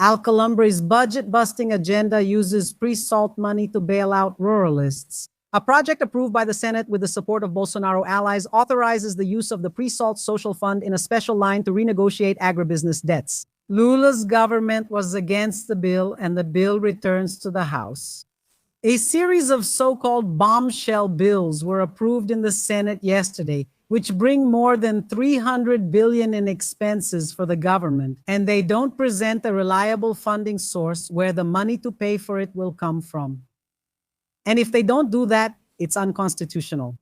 Alcolumbra's budget-busting agenda uses pre-salt money to bail out ruralists. A project approved by the Senate with the support of Bolsonaro allies authorizes the use of the pre-salt social fund in a special line to renegotiate agribusiness debts. Lula's government was against the bill, and the bill returns to the House. A series of so-called bombshell bills were approved in the Senate yesterday, which bring more than $300 billion in expenses for the government, and they don't present a reliable funding source where the money to pay for it will come from. And if they don't do that, it's unconstitutional.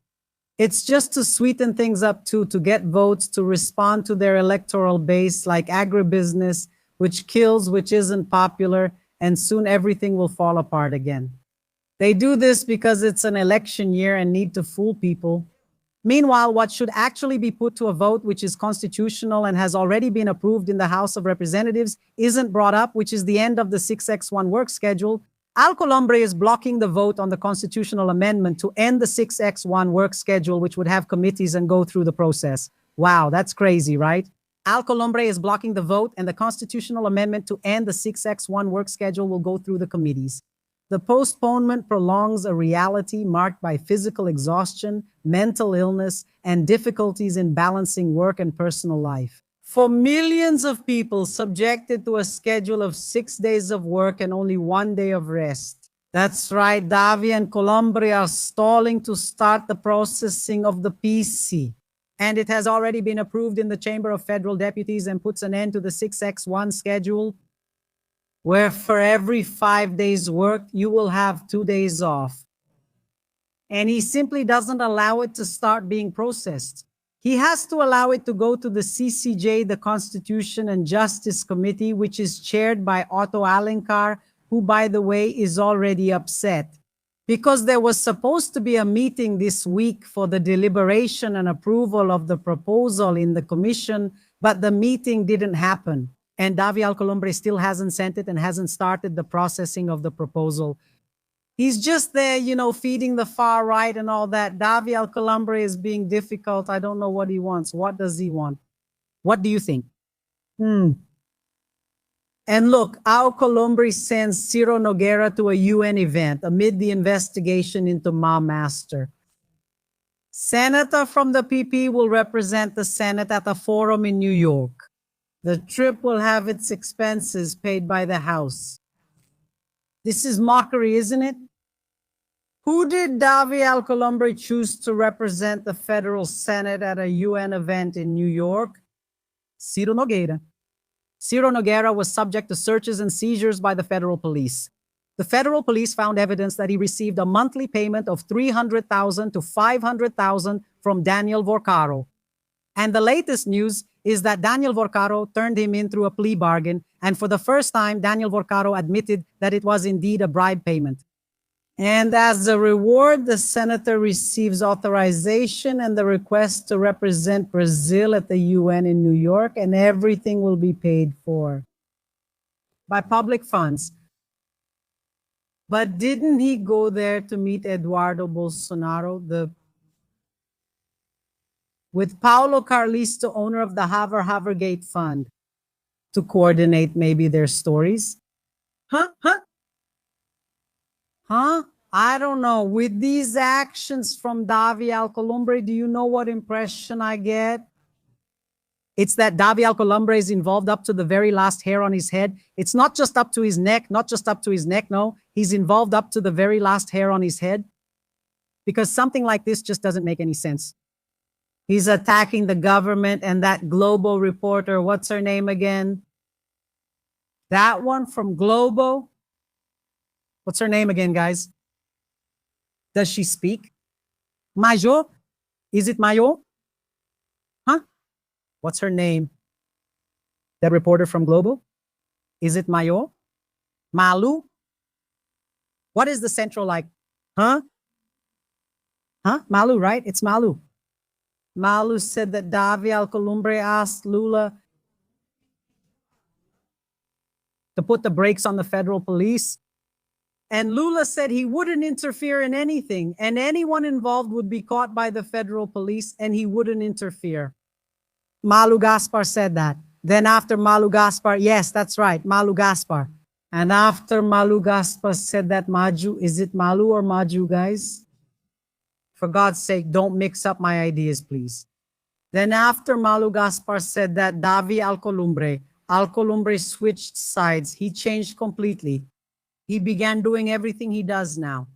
It's just to sweeten things up to get votes to respond to their electoral base, like agribusiness, which kills, which isn't popular, and soon everything will fall apart again. They do this because it's an election year and need to fool people. Meanwhile, what should actually be put to a vote, which is constitutional and has already been approved in the House of Representatives, isn't brought up, which is the end of the 6x1 work schedule. Alcolumbre is blocking the vote on the constitutional amendment to end the 6x1 work schedule, which would have committees and go through the process. Wow, that's crazy, right? Alcolumbre is blocking the vote, and the constitutional amendment to end the 6x1 work schedule will go through the committees. The postponement prolongs a reality marked by physical exhaustion, mental illness, and difficulties in balancing work and personal life. For millions of people subjected to a schedule of 6 days of work and only 1 day of rest. That's right, Davy and Colombre are stalling to start the processing of the PC. And it has already been approved in the Chamber of Federal Deputies and puts an end to the 6x1 schedule, where for every 5 days work, you will have 2 days off. And he simply doesn't allow it to start being processed. He has to allow it to go to the CCJ, the Constitution and Justice Committee, which is chaired by Otto Alencar, who, by the way, is already upset. Because there was supposed to be a meeting this week for the deliberation and approval of the proposal in the commission, but the meeting didn't happen. And Davy Alcolumbre still hasn't sent it and hasn't started the processing of the proposal. He's just there, feeding the far right and all that. Davy Alcolumbre is being difficult. I don't know what he wants. What does he want? What do you think? And look, Alcolumbre sends Ciro Nogueira to a UN event amid the investigation into Ma Master. Senator from the PP will represent the Senate at a forum in New York. The trip will have its expenses paid by the House. This is mockery, isn't it? Who did Davy Alcolumbre choose to represent the federal Senate at a UN event in New York? Ciro Nogueira. Ciro Nogueira was subject to searches and seizures by the federal police. The federal police found evidence that he received a monthly payment of $300,000 to $500,000 from Daniel Vorcaro. And the latest news is that Daniel Vorcaro turned him in through a plea bargain, and for the first time, Daniel Vorcaro admitted that it was indeed a bribe payment. And as a reward, the senator receives authorization and the request to represent Brazil at the UN in New York, and everything will be paid for by public funds. But didn't he go there to meet Eduardo Bolsonaro, with Paulo Carlisto, owner of the Havergate Fund, to coordinate maybe their stories? Huh? I don't know. With these actions from Davy Alcolumbre, do you know what impression I get? It's that Davy Alcolumbre is involved up to the very last hair on his head. It's not just up to his neck, no. He's involved up to the very last hair on his head. Because something like this just doesn't make any sense. He's attacking the government and that Globo reporter, what's her name again? That one from Globo? What's her name again, guys? Does she speak? Mayo? Is it Mayo? Huh? What's her name? That reporter from Globo? Is it Mayo? Malu? What is the central like? Huh? Malu, right? It's Malu. Malu said that Davy Alcolumbre asked Lula to put the brakes on the federal police. And Lula said he wouldn't interfere in anything, and anyone involved would be caught by the federal police, and he wouldn't interfere. Malu Gaspar said that. Then after Malu Gaspar, yes, that's right, Malu Gaspar. And after Malu Gaspar said that, Maju, is it Malu or Maju, guys? For God's sake, don't mix up my ideas, please. Then after Malu Gaspar said that, Davi Alcolumbre switched sides. He changed completely. He began doing everything he does now.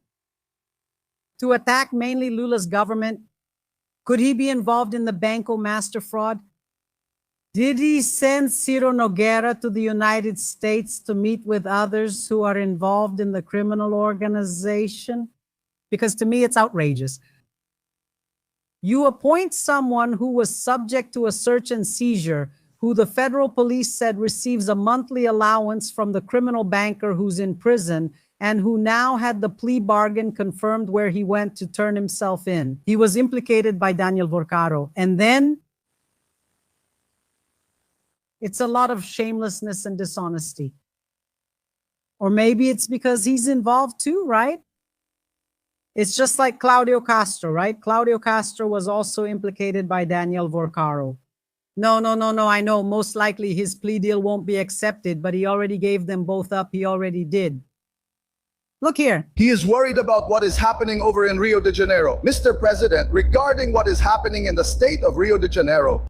To attack mainly Lula's government. Could he be involved in the Banco master fraud? Did he send Ciro Nogueira to the United States to meet with others who are involved in the criminal organization? Because to me, it's outrageous. You appoint someone who was subject to a search and seizure, who the federal police said receives a monthly allowance from the criminal banker who's in prison, and who now had the plea bargain confirmed where he went to turn himself in. He was implicated by Daniel Vorcaro. And then it's a lot of shamelessness and dishonesty. Or maybe it's because he's involved too, right? It's just like Claudio Castro, right? Claudio Castro was also implicated by Daniel Vorcaro. No, I know most likely his plea deal won't be accepted, but he already gave them both up. He already did. Look here. He is worried about what is happening over in Rio de Janeiro. Mr. President, regarding what is happening in the state of Rio de Janeiro,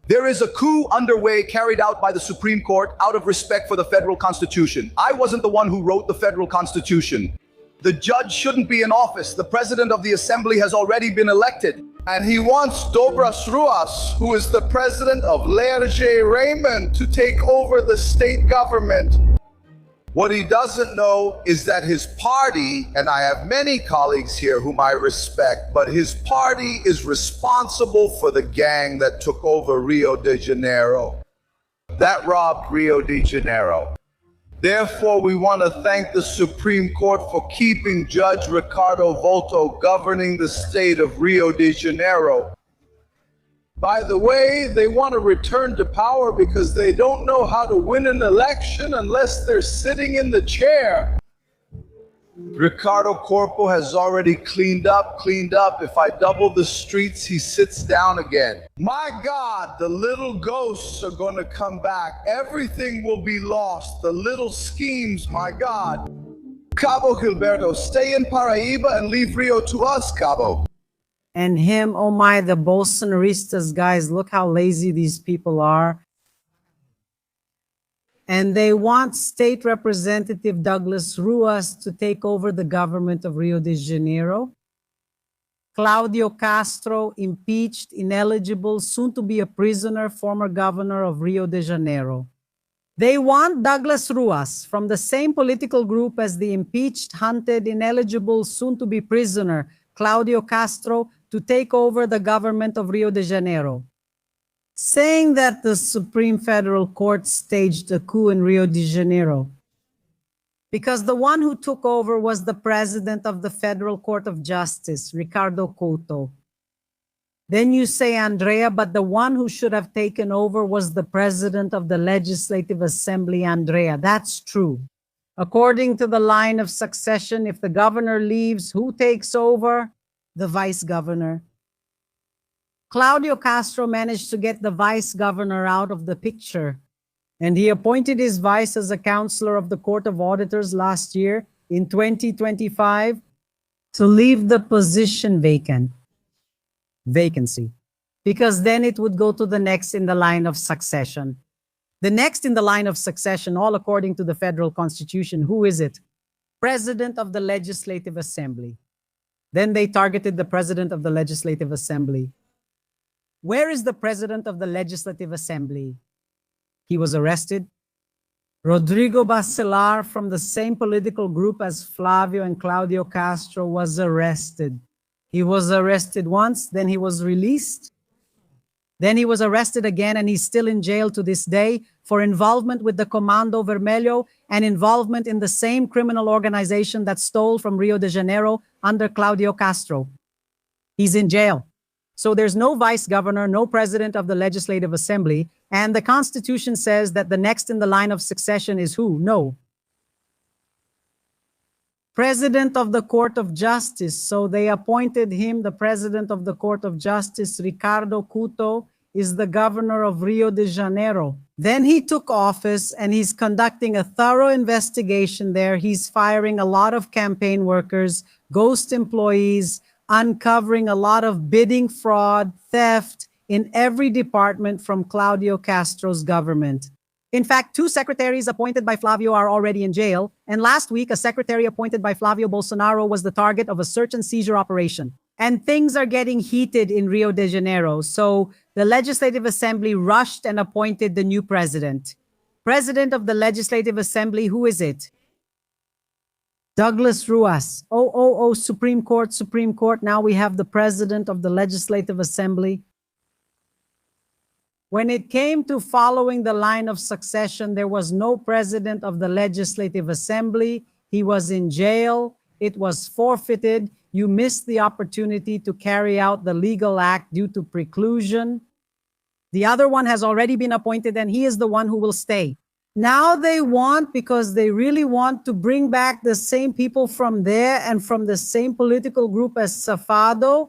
there is a coup underway carried out by the Supreme Court out of respect for the federal constitution. I wasn't the one who wrote the federal constitution. The judge shouldn't be in office. The president of the assembly has already been elected. And he wants Dobras Ruas, who is the president of Lerge Raymond, to take over the state government. What he doesn't know is that his party, and I have many colleagues here whom I respect, but his party is responsible for the gang that took over Rio de Janeiro, that robbed Rio de Janeiro. Therefore, we want to thank the Supreme Court for keeping Judge Ricardo Volto governing the state of Rio de Janeiro. By the way, they want to return to power because they don't know how to win an election unless they're sitting in the chair. Ricardo Corpo has already cleaned up. If I double the streets, he sits down again. My God, the little ghosts are going to come back. Everything will be lost. The little schemes, my God. Cabo Gilberto, stay in Paraíba and leave Rio to us, Cabo. And him, oh my, the Bolsonaristas, guys, look how lazy these people are. And they want State Representative Douglas Ruas to take over the government of Rio de Janeiro. Claudio Castro, impeached, ineligible, soon to be a prisoner, former governor of Rio de Janeiro. They want Douglas Ruas, from the same political group as the impeached, hunted, ineligible, soon to be prisoner, Claudio Castro, to take over the government of Rio de Janeiro, saying that the Supreme Federal Court staged a coup in Rio de Janeiro because the one who took over was the president of the Federal Court of Justice, Ricardo Couto. Then you say, Andrea, but the one who should have taken over was the president of the Legislative Assembly, Andrea. That's true. According to the line of succession, if the governor leaves, who takes over? The vice governor. Claudio Castro managed to get the vice governor out of the picture, and he appointed his vice as a counselor of the Court of Auditors last year in 2025 to leave the position vacancy, because then it would go to the next in the line of succession. The next in the line of succession, all according to the federal constitution, who is it? President of the Legislative Assembly. Then they targeted the president of the Legislative Assembly. Where is the president of the Legislative Assembly? He was arrested. Rodrigo Bacelar, from the same political group as Flavio and Claudio Castro, was arrested. He was arrested once, then he was released. Then he was arrested again, and he's still in jail to this day for involvement with the Comando Vermelho and involvement in the same criminal organization that stole from Rio de Janeiro under Claudio Castro. He's in jail. So there's no vice governor, no president of the Legislative Assembly, and the Constitution says that the next in the line of succession is who? No. President of the Court of Justice. So they appointed him, the president of the Court of Justice, Ricardo Couto, is the governor of Rio de Janeiro. Then he took office and he's conducting a thorough investigation there. He's firing a lot of campaign workers, ghost employees, uncovering a lot of bidding fraud, theft in every department from Claudio Castro's government. In fact, 2 secretaries appointed by Flavio are already in jail, and last week, a secretary appointed by Flavio Bolsonaro was the target of a search and seizure operation. And things are getting heated in Rio de Janeiro, so the Legislative Assembly rushed and appointed the new president. President of the Legislative Assembly, who is it? Douglas Ruas. Oh, Supreme Court, Supreme Court. Now we have the president of the Legislative Assembly. When it came to following the line of succession, there was no president of the Legislative Assembly. He was in jail. It was forfeited. You missed the opportunity to carry out the legal act due to preclusion. The other one has already been appointed, and he is the one who will stay. Now they want, because they really want to bring back the same people from there and from the same political group as Safado,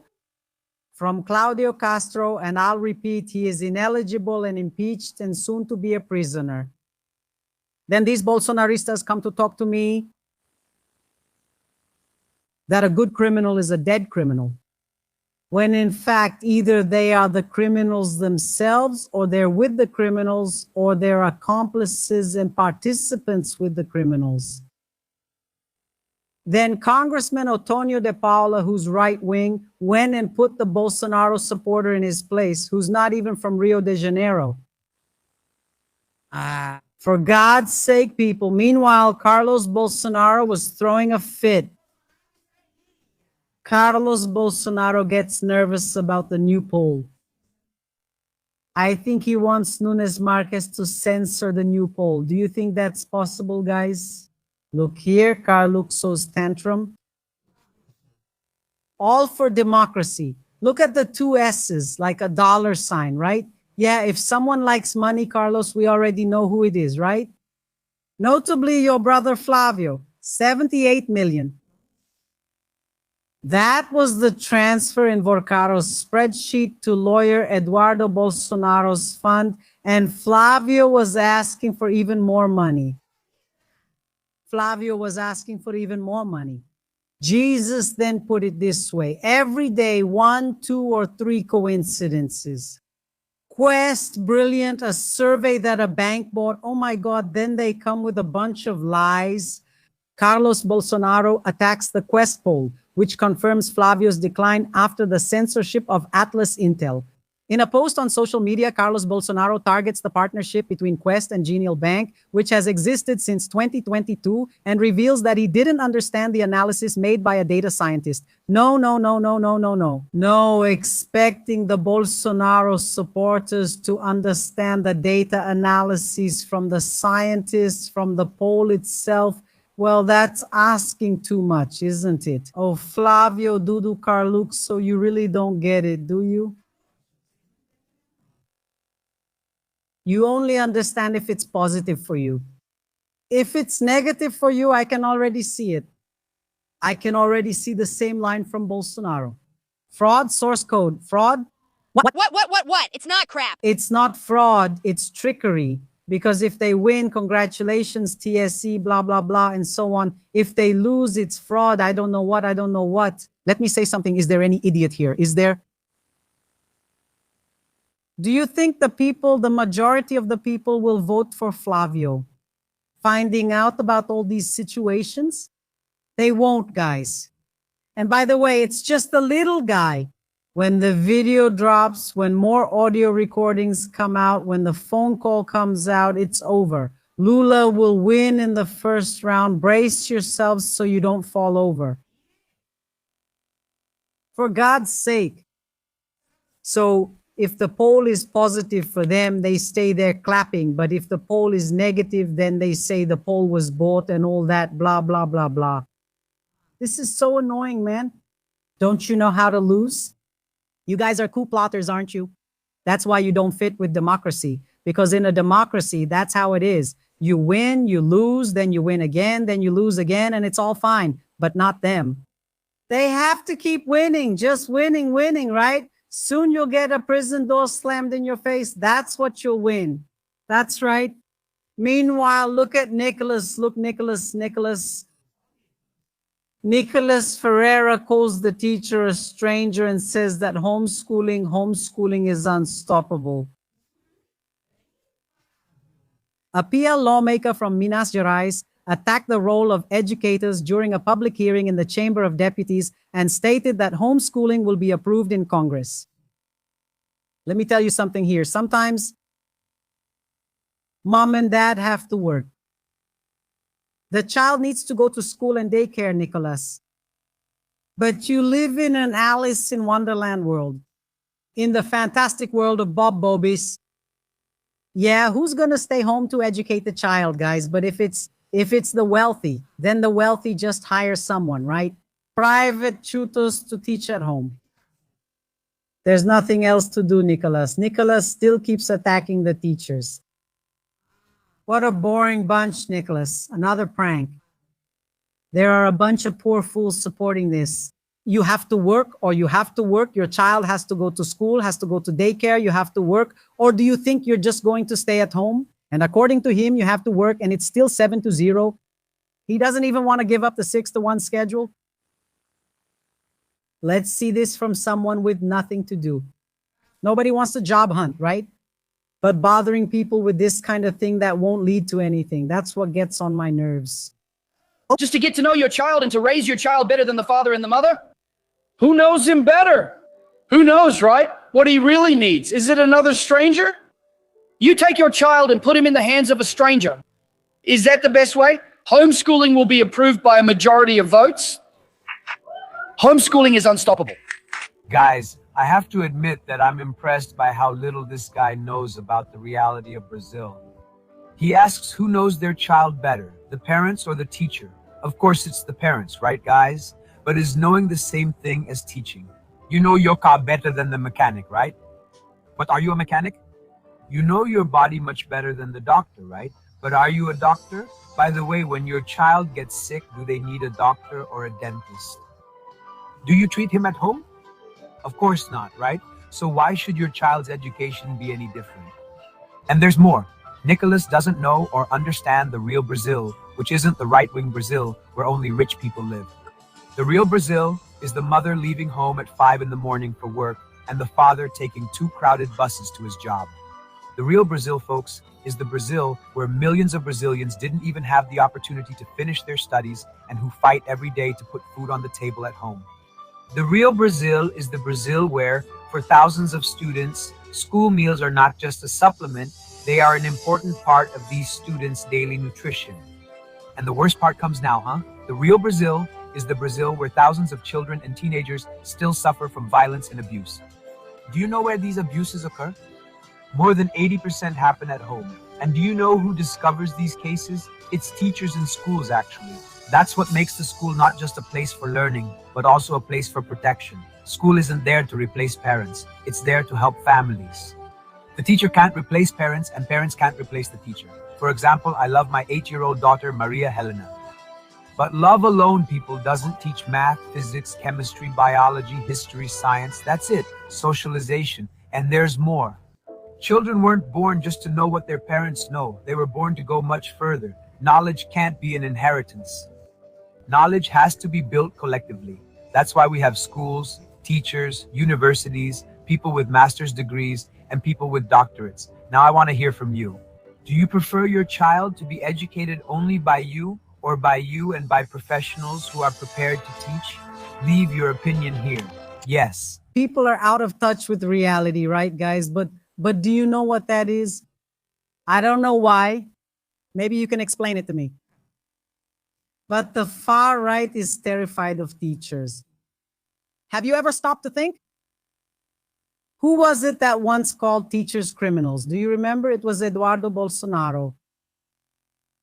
from Claudio Castro, and I'll repeat, he is ineligible and impeached and soon to be a prisoner. Then these Bolsonaristas come to talk to me that a good criminal is a dead criminal, when in fact either they are the criminals themselves, or they're with the criminals, or they're accomplices and participants with the criminals. Then Congressman Otonio de Paula, who's right-wing, went and put the Bolsonaro supporter in his place, who's not even from Rio de Janeiro. For God's sake, people. Meanwhile, Carlos Bolsonaro was throwing a fit. Carlos Bolsonaro gets nervous about the new poll. I think he wants Nunes Marquez to censor the new poll. Do you think that's possible, guys? Look here, Carluxo's tantrum. All for democracy. Look at the 2 S's, like a dollar sign, right? Yeah, if someone likes money, Carlos, we already know who it is, right? Notably, your brother Flavio, 78 million. That was the transfer in Vorcaro's spreadsheet to lawyer Eduardo Bolsonaro's fund, and Flavio was asking for even more money. Flavio was asking for even more money. Jesus then put it this way: every day, 1, 2, or 3 coincidences. Quest, brilliant, a survey that a bank bought. Oh my God, then they come with a bunch of lies. Carlos Bolsonaro attacks the Quest poll, which confirms Flavio's decline after the censorship of Atlas Intel. In a post on social media, Carlos Bolsonaro targets the partnership between Quest and Genial Bank, which has existed since 2022, and reveals that he didn't understand the analysis made by a data scientist. No, expecting the Bolsonaro supporters to understand the data analyses from the scientists, from the poll itself. Well, that's asking too much, isn't it? Oh, Flavio, Dudu, Carluxo, you really don't get it, do you? You only understand if it's positive for you. If it's negative for you, I can already see it. I can already see the same line from Bolsonaro. Fraud, source code. Fraud? What? It's not crap. It's not fraud, it's trickery. Because if they win, congratulations, TSC, blah, blah, blah, and so on. If they lose, it's fraud. I don't know what. Let me say something. Is there any idiot here? Is there? Do you think the people, the majority of the people, will vote for Flavio? Finding out about all these situations? They won't, guys. And by the way, it's just the little guy. When the video drops, when more audio recordings come out, when the phone call comes out, it's over. Lula will win in the first round. Brace yourselves so you don't fall over. For God's sake. So if the poll is positive for them, they stay there clapping. But if the poll is negative, then they say the poll was bought and all that, blah, blah, blah, blah. This is so annoying, man. Don't you know how to lose? You guys are coup plotters, aren't you? That's why you don't fit with democracy. Because in a democracy, that's how it is. You win, you lose, then you win again, then you lose again, and it's all fine. But not them. They have to keep winning, just winning, right? Soon you'll get a prison door slammed in your face. That's what you'll win. That's right. Meanwhile, look at Nicholas. Look, Nicholas. Nicholas Ferreira calls the teacher a stranger and says that homeschooling is unstoppable. A PL lawmaker from Minas Gerais attacked the role of educators during a public hearing in the Chamber of Deputies and stated that homeschooling will be approved in Congress. Let me tell you something here. Sometimes mom and dad have to work. The child needs to go to school and daycare, Nicholas. But you live in an Alice in Wonderland world, in the fantastic world of Bob Bobies. Yeah, who's gonna stay home to educate the child, guys? But if it's the wealthy, then the wealthy just hire someone, right? Private tutors to teach at home. There's nothing else to do, Nicholas. Nicholas still keeps attacking the teachers. What a boring bunch, Nicholas. Another prank. There are a bunch of poor fools supporting this. You have to work or you have to work. Your child has to go to school, has to go to daycare. You have to work. Or do you think you're just going to stay at home? And according to him, you have to work and it's still 7-0. He doesn't even want to give up the 6-1 schedule. Let's see this from someone with nothing to do. Nobody wants to job hunt, right? But bothering people with this kind of thing that won't lead to anything. That's what gets on my nerves. Just to get to know your child and to raise your child better than the father and the mother? Who knows him better? Who knows, right? What he really needs. Is it another stranger? You take your child and put him in the hands of a stranger. Is that the best way? Homeschooling will be approved by a majority of votes. Homeschooling is unstoppable. Guys, I have to admit that I'm impressed by how little this guy knows about the reality of Brazil. He asks who knows their child better, the parents or the teacher. Of course, it's the parents, right, guys? But is knowing the same thing as teaching. You know your car better than the mechanic, right? But are you a mechanic? You know your body much better than the doctor, right? But are you a doctor? By the way, when your child gets sick, do they need a doctor or a dentist? Do you treat him at home? Of course not, right? So why should your child's education be any different? And there's more. Nicholas doesn't know or understand the real Brazil, which isn't the right-wing Brazil where only rich people live. The real Brazil is the mother leaving home at 5 in the morning for work and the father taking 2 crowded buses to his job. The real Brazil, folks, is the Brazil where millions of Brazilians didn't even have the opportunity to finish their studies and who fight every day to put food on the table at home. The real Brazil is the Brazil where, for thousands of students, school meals are not just a supplement, they are an important part of these students' daily nutrition. And the worst part comes now, huh? The real Brazil is the Brazil where thousands of children and teenagers still suffer from violence and abuse. Do you know where these abuses occur? More than 80% happen at home. And do you know who discovers these cases? It's teachers in schools, actually. That's what makes the school not just a place for learning, but also a place for protection. School isn't there to replace parents. It's there to help families. The teacher can't replace parents, and parents can't replace the teacher. For example, I love my 8-year-old daughter, Maria Helena. But love alone, people, doesn't teach math, physics, chemistry, biology, history, science. That's it. Socialization. And there's more. Children weren't born just to know what their parents know. They were born to go much further. Knowledge can't be an inheritance. Knowledge has to be built collectively. That's why we have schools, teachers, universities, people with master's degrees, and people with doctorates. Now I want to hear from you. Do you prefer your child to be educated only by you, or by you and by professionals who are prepared to teach? Leave your opinion here. Yes. People are out of touch with reality, right, guys? But do you know what that is? I don't know why. Maybe you can explain it to me. But the far right is terrified of teachers. Have you ever stopped to think? Who was it that once called teachers criminals? Do you remember? It was Eduardo Bolsonaro.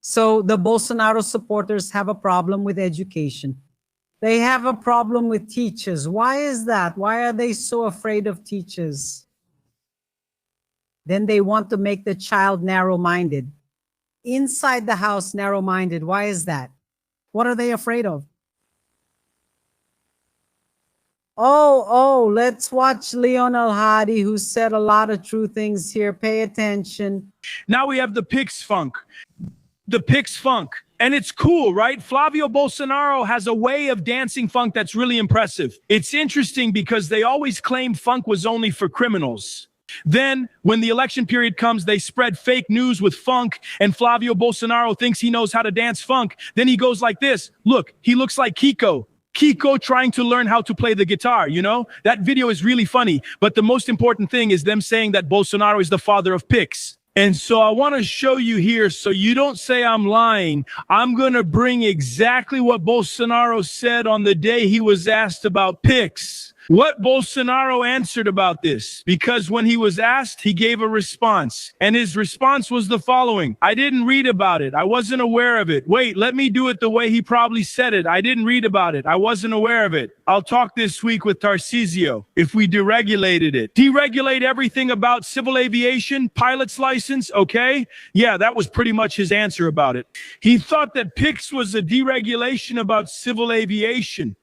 So the Bolsonaro supporters have a problem with education. They have a problem with teachers. Why is that? Why are they so afraid of teachers? Then they want to make the child narrow-minded. Inside the house, narrow-minded. Why is that? What are they afraid of? Let's watch Leon Al-Hadi, who said a lot of true things here. Pay attention. Now we have the Pix Funk. The Pix Funk. And it's cool, right? Flavio Bolsonaro has a way of dancing funk that's really impressive. It's interesting because they always claim funk was only for criminals. Then, when the election period comes, they spread fake news with funk, and Flavio Bolsonaro thinks he knows how to dance funk. Then he goes like this. Look, he looks like Kiko. Kiko trying to learn how to play the guitar, you know? That video is really funny, but the most important thing is them saying that Bolsonaro is the father of Pix. And so I want to show you here so you don't say I'm lying. I'm going to bring exactly what Bolsonaro said on the day he was asked about Pix. What Bolsonaro answered about this, because when he was asked, he gave a response. And his response was the following. I didn't read about it. I wasn't aware of it. Wait, let me do it the way he probably said it. I didn't read about it. I wasn't aware of it. I'll talk this week with Tarcisio if we deregulated it. Deregulate everything about civil aviation, pilot's license, okay? Yeah, that was pretty much his answer about it. He thought that Pix was a deregulation about civil aviation.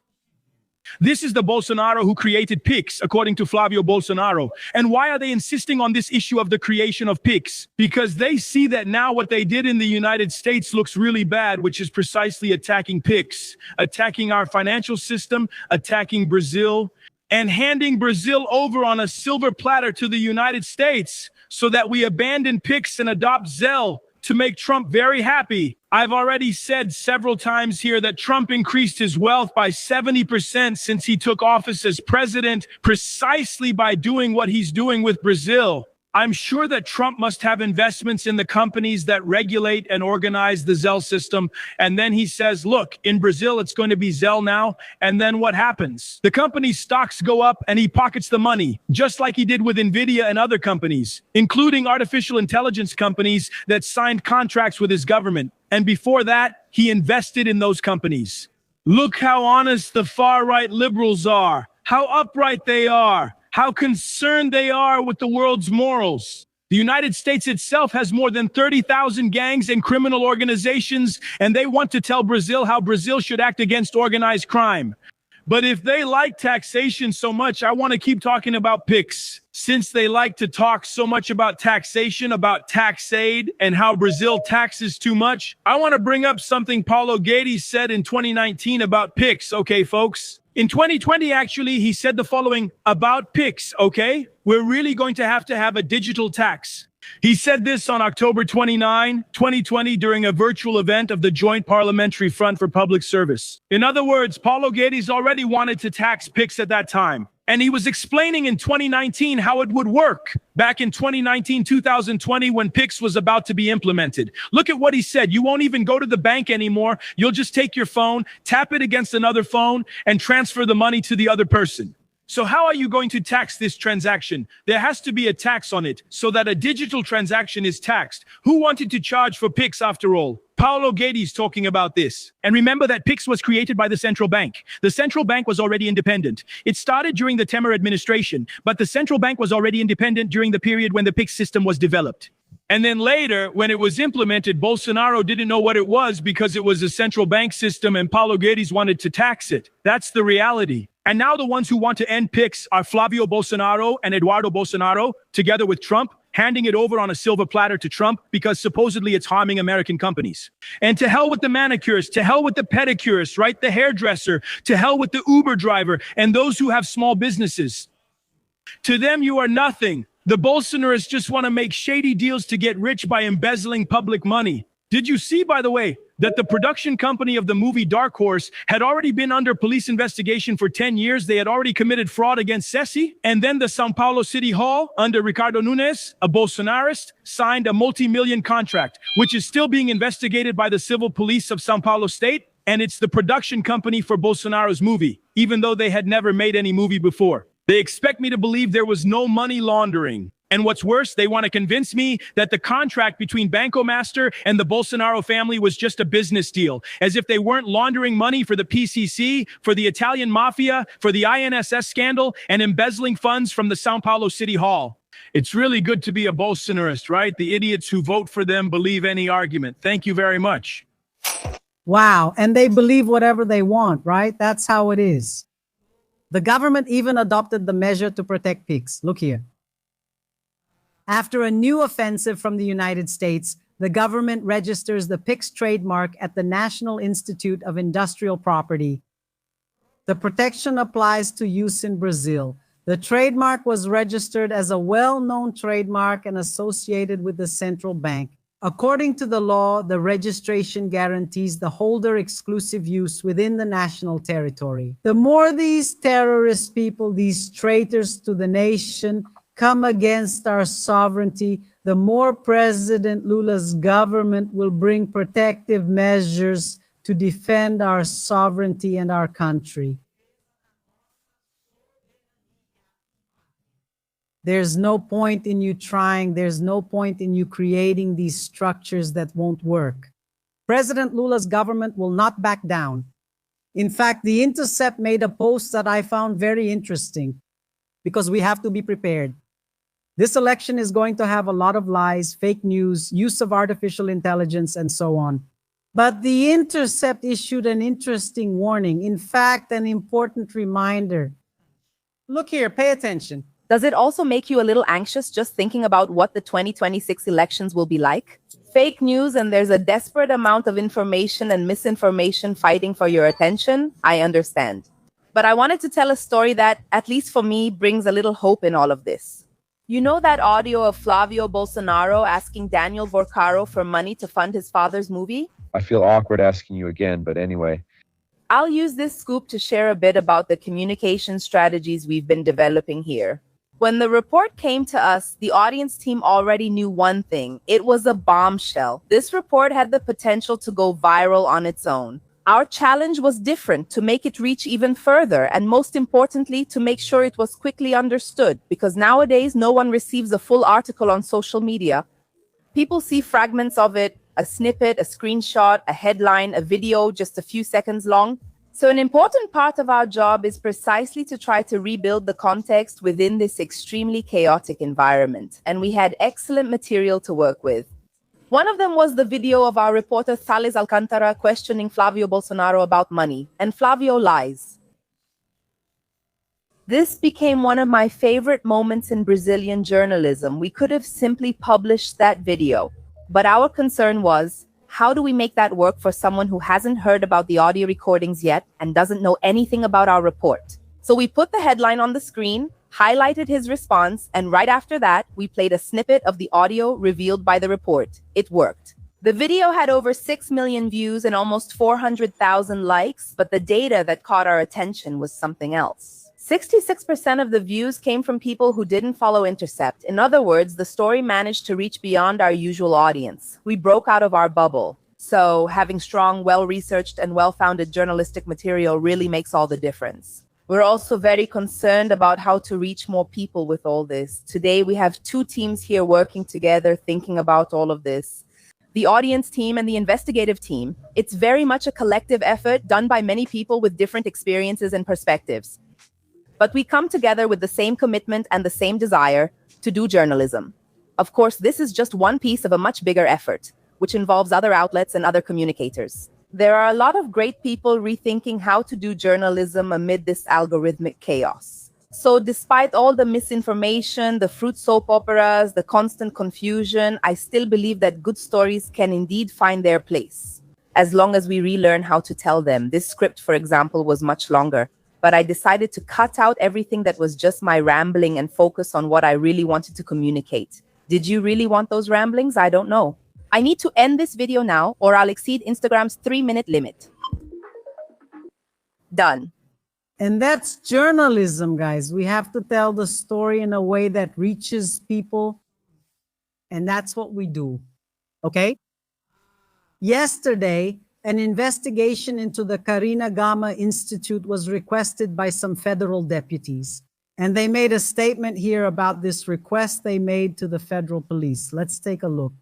This is the Bolsonaro who created Pix, according to Flavio Bolsonaro. And why are they insisting on this issue of the creation of Pix? Because they see that now what they did in the United States looks really bad, which is precisely attacking Pix, attacking our financial system, attacking Brazil, and handing Brazil over on a silver platter to the United States so that we abandon Pix and adopt Zelle to make Trump very happy. I've already said several times here that Trump increased his wealth by 70% since he took office as president, precisely by doing what he's doing with Brazil. I'm sure that Trump must have investments in the companies that regulate and organize the Zelle system. And then he says, look, in Brazil, it's going to be Zelle now. And then what happens? The company's stocks go up and he pockets the money, just like he did with NVIDIA and other companies, including artificial intelligence companies that signed contracts with his government. And before that, he invested in those companies. Look how honest the far-right liberals are, how upright they are, how concerned they are with the world's morals. The United States itself has more than 30,000 gangs and criminal organizations, and they want to tell Brazil how Brazil should act against organized crime. But if they like taxation so much, I want to keep talking about Pix. Since they like to talk so much about taxation, about tax aid, and how Brazil taxes too much, I want to bring up something Paulo Guedes said in 2019 about Pix, okay, folks? In 2020, actually, he said the following about Pix, okay? We're really going to have a digital tax. He said this on October 29, 2020, during a virtual event of the Joint Parliamentary Front for Public Service. In other words, Paulo Guedes already wanted to tax Pix at that time. And he was explaining in 2019 how it would work back in 2019, 2020, when Pix was about to be implemented. Look at what he said. You won't even go to the bank anymore. You'll just take your phone, tap it against another phone, and transfer the money to the other person. So how are you going to tax this transaction? There has to be a tax on it so that a digital transaction is taxed. Who wanted to charge for Pix after all? Paulo Guedes talking about this. And remember that Pix was created by the central bank. The central bank was already independent. It started during the Temer administration, but the central bank was already independent during the period when the Pix system was developed. And then later, when it was implemented, Bolsonaro didn't know what it was because it was a central bank system and Paulo Guedes wanted to tax it. That's the reality. And now the ones who want to end Pix are Flavio Bolsonaro and Eduardo Bolsonaro, together with Trump, handing it over on a silver platter to Trump because supposedly it's harming American companies. And to hell with the manicurists, to hell with the pedicurists, right? The hairdresser, to hell with the Uber driver and those who have small businesses. To them, you are nothing. The Bolsonarists just want to make shady deals to get rich by embezzling public money. Did you see, by the way, that the production company of the movie Dark Horse had already been under police investigation for 10 years? They had already committed fraud against Ceci. And then the São Paulo City Hall, under Ricardo Nunes, a Bolsonarist, signed a multi-million contract, which is still being investigated by the civil police of São Paulo State. And it's the production company for Bolsonaro's movie, even though they had never made any movie before. They expect me to believe there was no money laundering. And what's worse, they want to convince me that the contract between Banco Master and the Bolsonaro family was just a business deal, as if they weren't laundering money for the PCC, for the Italian mafia, for the INSS scandal, and embezzling funds from the São Paulo City Hall. It's really good to be a Bolsonarist, right? The idiots who vote for them believe any argument. Thank you very much. Wow. And they believe whatever they want, right? That's how it is. The government even adopted the measure to protect pigs. Look here. After a new offensive from the United States, the government registers the PICS trademark at the National Institute of Industrial Property. The protection applies to use in Brazil. The trademark was registered as a well-known trademark and associated with the central bank. According to the law, the registration guarantees the holder exclusive use within the national territory. The more these terrorist people, these traitors to the nation, come against our sovereignty, the more President Lula's government will bring protective measures to defend our sovereignty and our country. There's no point in you trying, there's no point in you creating these structures that won't work. President Lula's government will not back down. In fact, The Intercept made a post that I found very interesting because we have to be prepared. This election is going to have a lot of lies, fake news, use of artificial intelligence, and so on. But The Intercept issued an interesting warning, in fact, an important reminder. Look here, pay attention. Does it also make you a little anxious just thinking about what the 2026 elections will be like? Fake news, and there's a desperate amount of information and misinformation fighting for your attention? I understand. But I wanted to tell a story that, at least for me, brings a little hope in all of this. You know that audio of Flavio Bolsonaro asking Daniel Vorcaro for money to fund his father's movie? I feel awkward asking you again, but anyway. I'll use this scoop to share a bit about the communication strategies we've been developing here. When the report came to us, the audience team already knew one thing. It was a bombshell. This report had the potential to go viral on its own. Our challenge was different, to make it reach even further, and most importantly, to make sure it was quickly understood, because nowadays no one receives a full article on social media. People see fragments of it, a snippet, a screenshot, a headline, a video just a few seconds long. So an important part of our job is precisely to try to rebuild the context within this extremely chaotic environment, and we had excellent material to work with. One of them was the video of our reporter Thales Alcantara questioning Flavio Bolsonaro about money, and Flavio lies. This became one of my favorite moments in Brazilian journalism. We could have simply published that video, but our concern was, how do we make that work for someone who hasn't heard about the audio recordings yet and doesn't know anything about our report? So we put the headline on the screen, highlighted his response, and right after that, we played a snippet of the audio revealed by the report. It worked. The video had over 6 million views and almost 400,000 likes, but the data that caught our attention was something else. 66% of the views came from people who didn't follow Intercept. In other words, the story managed to reach beyond our usual audience. We broke out of our bubble. So having strong, well-researched, and well-founded journalistic material really makes all the difference. We're also very concerned about how to reach more people with all this. Today, we have 2 teams here working together, thinking about all of this. The audience team and the investigative team. It's very much a collective effort done by many people with different experiences and perspectives. But we come together with the same commitment and the same desire to do journalism. Of course, this is just one piece of a much bigger effort, which involves other outlets and other communicators. There are a lot of great people rethinking how to do journalism amid this algorithmic chaos. So despite all the misinformation, the fruit soap operas, the constant confusion, I still believe that good stories can indeed find their place, as long as we relearn how to tell them. This script, for example, was much longer, but I decided to cut out everything that was just my rambling and focus on what I really wanted to communicate. Did you really want those ramblings? I don't know. I need to end this video now, or I'll exceed Instagram's 3-minute limit. Done. And that's journalism, guys. We have to tell the story in a way that reaches people. And that's what we do. Okay? Yesterday, an investigation into the Carina Gama Institute was requested by some federal deputies. And they made a statement here about this request they made to the federal police. Let's take a look.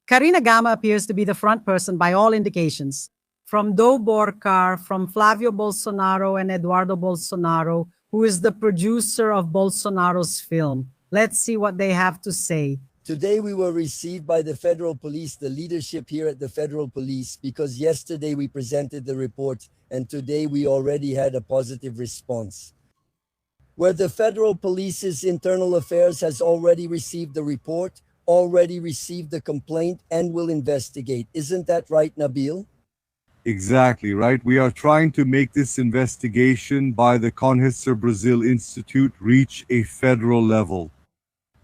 Carina Gama appears to be the front person by all indications. From Do Borcar, from Flavio Bolsonaro and Eduardo Bolsonaro, who is the producer of Bolsonaro's film. Let's see what they have to say. Today we were received by the federal police, the leadership here at the federal police, because yesterday we presented the report and today we already had a positive response. where the federal police's internal affairs has already received the report, already received the complaint, and will investigate. Isn't that right, Nabil? Exactly, right? We are trying to make this investigation by the Conhecer Brazil Institute reach a federal level.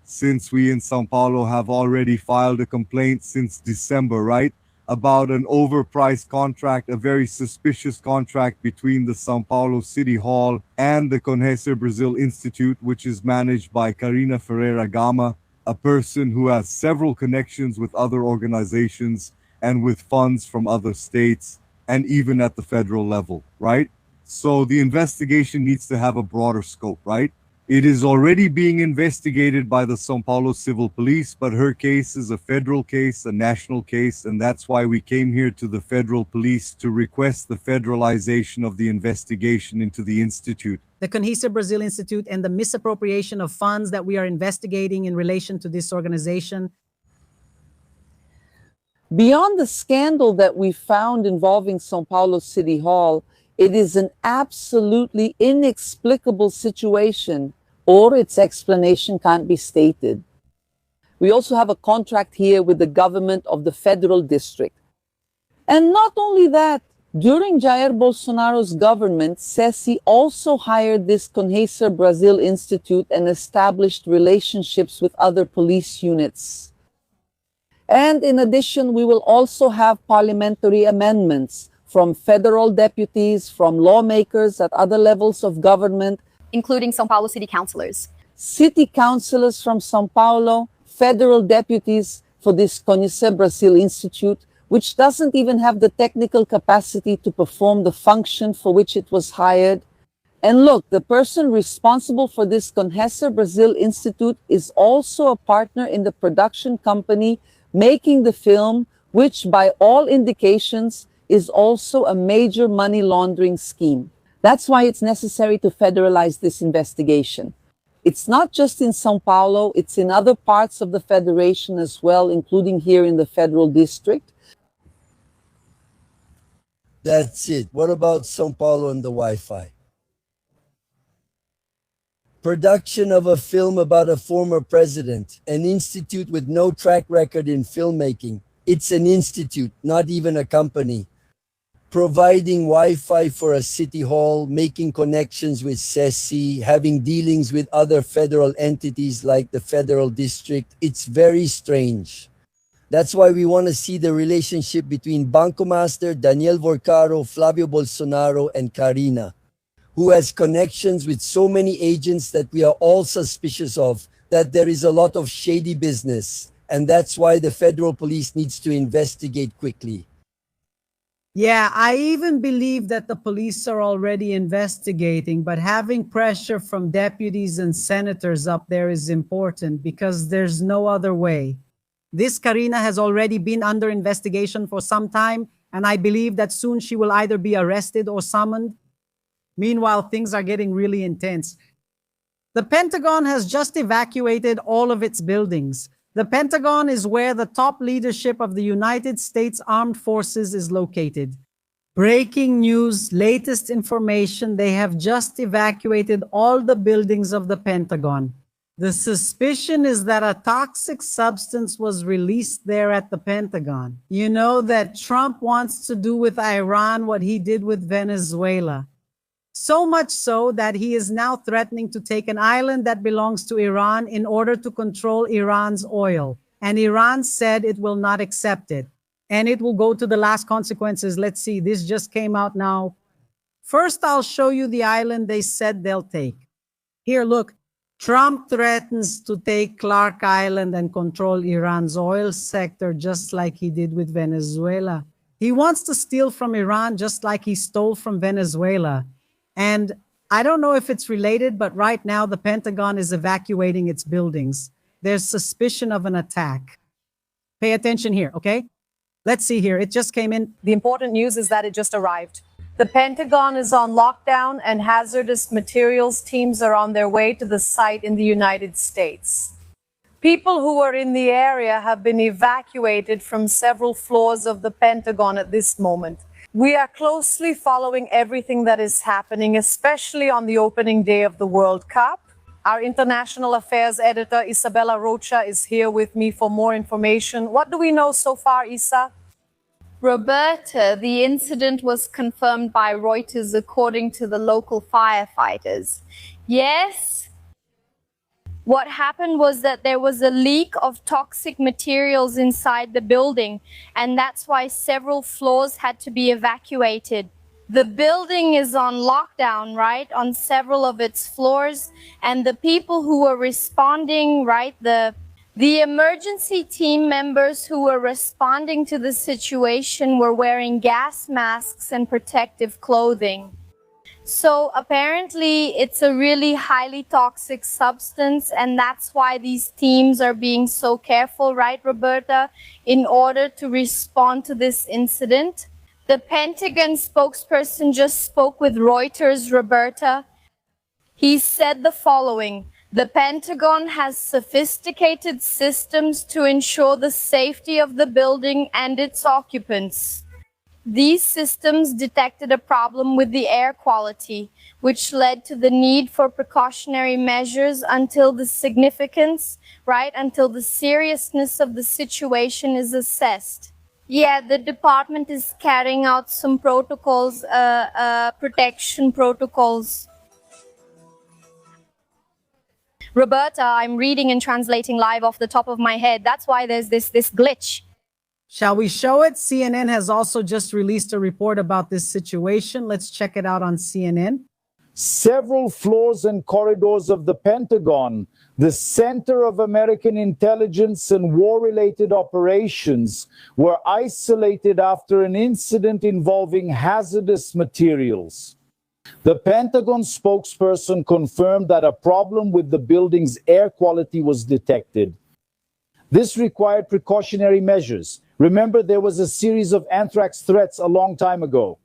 Since we in Sao Paulo have already filed a complaint since December, right? About an overpriced contract, a very suspicious contract between the Sao Paulo City Hall and the Conhecer Brazil Institute, which is managed by Carina Gama, a person who has several connections with other organizations and with funds from other states, and even at the federal level, right? So the investigation needs to have a broader scope, right? It is already being investigated by the São Paulo Civil Police, but her case is a federal case, a national case, and that's why we came here to the federal police to request the federalization of the investigation into the institute. The Conhecer Brazil Institute and the misappropriation of funds that we are investigating in relation to this organization. Beyond the scandal that we found involving São Paulo City Hall, it is an absolutely inexplicable situation, or its explanation can't be stated. We also have a contract here with the government of the federal district. And not only that, during Jair Bolsonaro's government, SESI also hired this Conhecer Brazil Institute and established relationships with other police units. And in addition, we will also have parliamentary amendments from federal deputies, from lawmakers at other levels of government, Including São Paulo city councilors. city councilors from São Paulo, federal deputies for this Conhecer Brazil Institute, which doesn't even have the technical capacity to perform the function for which it was hired. And look, the person responsible for this Conhecer Brazil Institute is also a partner in the production company making the film, which by all indications is also a major money laundering scheme. That's why it's necessary to federalize this investigation. It's not just in São Paulo, it's in other parts of the federation as well, including here in the federal district. That's it. What about São Paulo and the Wi-Fi? Production of a film about a former president, an institute with no track record in filmmaking. It's an institute, not even a company. Providing Wi-Fi for a city hall, making connections with SESI, having dealings with other federal entities like the federal district. It's very strange. That's why we want to see the relationship between Banco Master, Daniel Vorcaro, Flavio Bolsonaro, and Carina, who has connections with so many agents that we are all suspicious of, that there is a lot of shady business. And that's why the federal police needs to investigate quickly. Yeah, I even believe that the police are already investigating, but having pressure from deputies and senators up there is important because there's no other way. This Carina has already been under investigation for some time, and I believe that soon she will either be arrested or summoned. Meanwhile, things are getting really intense. The Pentagon has just evacuated all of its buildings. The Pentagon is where the top leadership of the United States Armed Forces is located. Breaking news, latest information, they have just evacuated all the buildings of the Pentagon. The suspicion is that a toxic substance was released there at the Pentagon. You know that Trump wants to do with Iran what he did with Venezuela. So much so that he is now threatening to take an island that belongs to Iran in order to control Iran's oil. And Iran said it will not accept it. And it will go to the last consequences. Let's see, this just came out now. First, I'll show you the island they said they'll take. Here, look. Trump threatens to take Clark Island and control Iran's oil sector just like he did with Venezuela. He wants to steal from Iran just like he stole from Venezuela. And I don't know if it's related, but right now the Pentagon is evacuating its buildings. There's suspicion of an attack. Pay attention here, okay? Let's see here. It just came in. The important news is that it just arrived. The Pentagon is on lockdown and hazardous materials teams are on their way to the site in the United States. People who are in the area have been evacuated from several floors of the Pentagon at this moment. We are closely following everything that is happening, especially on the opening day of the World Cup. Our international affairs editor, Isabella Rocha, is here with me for more information. What do we know so far, Isa? Roberta, the incident was confirmed by Reuters according to the local firefighters. Yes, what happened was that there was a leak of toxic materials inside the building, and that's why several floors had to be evacuated. The building is on lockdown, right, on several of its floors, and the people who were responding, right, the emergency team members who were responding to the situation were wearing gas masks and protective clothing. So apparently it's a really highly toxic substance, and that's why these teams are being so careful, right, Roberta, in order to respond to this incident. The Pentagon spokesperson just spoke with Reuters, Roberta. He said the following: the Pentagon has sophisticated systems to ensure the safety of the building and its occupants. These systems detected a problem with the air quality, which led to the need for precautionary measures until the significance, right, until the seriousness of the situation is assessed. Yeah, the department is carrying out some protocols, protection protocols. Roberta, I'm reading and translating live off the top of my head. That's why there's this glitch. Shall we show it? CNN has also just released a report about this situation. Let's check it out on CNN. Several floors and corridors of the Pentagon, the center of American intelligence and war-related operations, were isolated after an incident involving hazardous materials. The Pentagon spokesperson confirmed that a problem with the building's air quality was detected. This required precautionary measures. Remember, there was a series of anthrax threats a long time ago.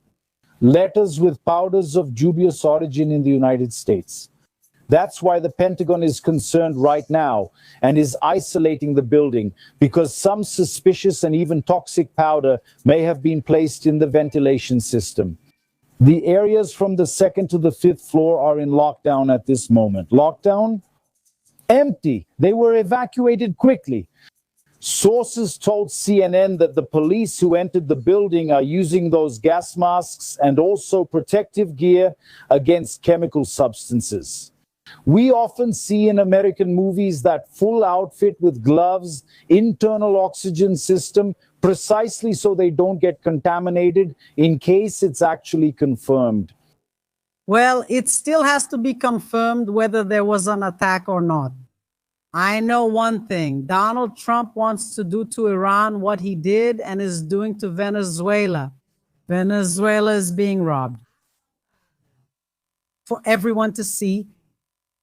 Letters with powders of dubious origin in the United States. That's why the Pentagon is concerned right now and is isolating the building, because some suspicious and even toxic powder may have been placed in the ventilation system. The areas from the 2nd to the 5th floor are in lockdown at this moment. Lockdown? Empty. They were evacuated quickly. Sources told CNN that the police who entered the building are using those gas masks and also protective gear against chemical substances. We often see in American movies that full outfit with gloves, internal oxygen system, precisely so they don't get contaminated in case it's actually confirmed. Well, it still has to be confirmed whether there was an attack or not. I know one thing. Donald Trump wants to do to Iran what he did and is doing to Venezuela. Venezuela is being robbed. For everyone to see,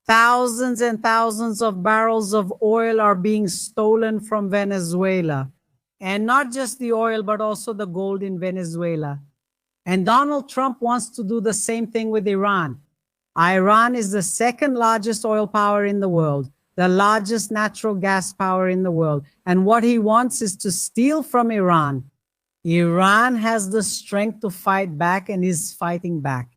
thousands and thousands of barrels of oil are being stolen from Venezuela. And not just the oil, but also the gold in Venezuela. And Donald Trump wants to do the same thing with Iran. Iran is the second largest oil power in the world, the largest natural gas power in the world. And what he wants is to steal from Iran. Iran has the strength to fight back and is fighting back.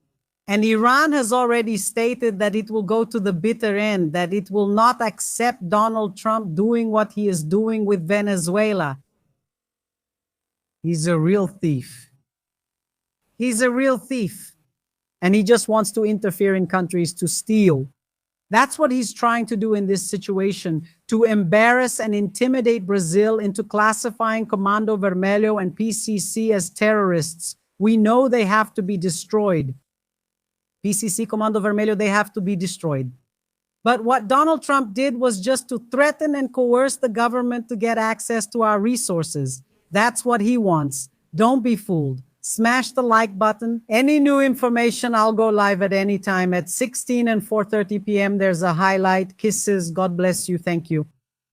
And Iran has already stated that it will go to the bitter end, that it will not accept Donald Trump doing what he is doing with Venezuela. He's a real thief. He's a real thief. And he just wants to interfere in countries to steal. That's what he's trying to do in this situation, to embarrass and intimidate Brazil into classifying Comando Vermelho and PCC as terrorists. We know they have to be destroyed. PCC, Comando Vermelho, they have to be destroyed. But what Donald Trump did was just to threaten and coerce the government to get access to our resources. That's what he wants. Don't be fooled. Smash the like button. Any new information, I'll go live at any time at 16 and 4:30 p.m. There's a highlight. Kisses. God bless you. Thank you.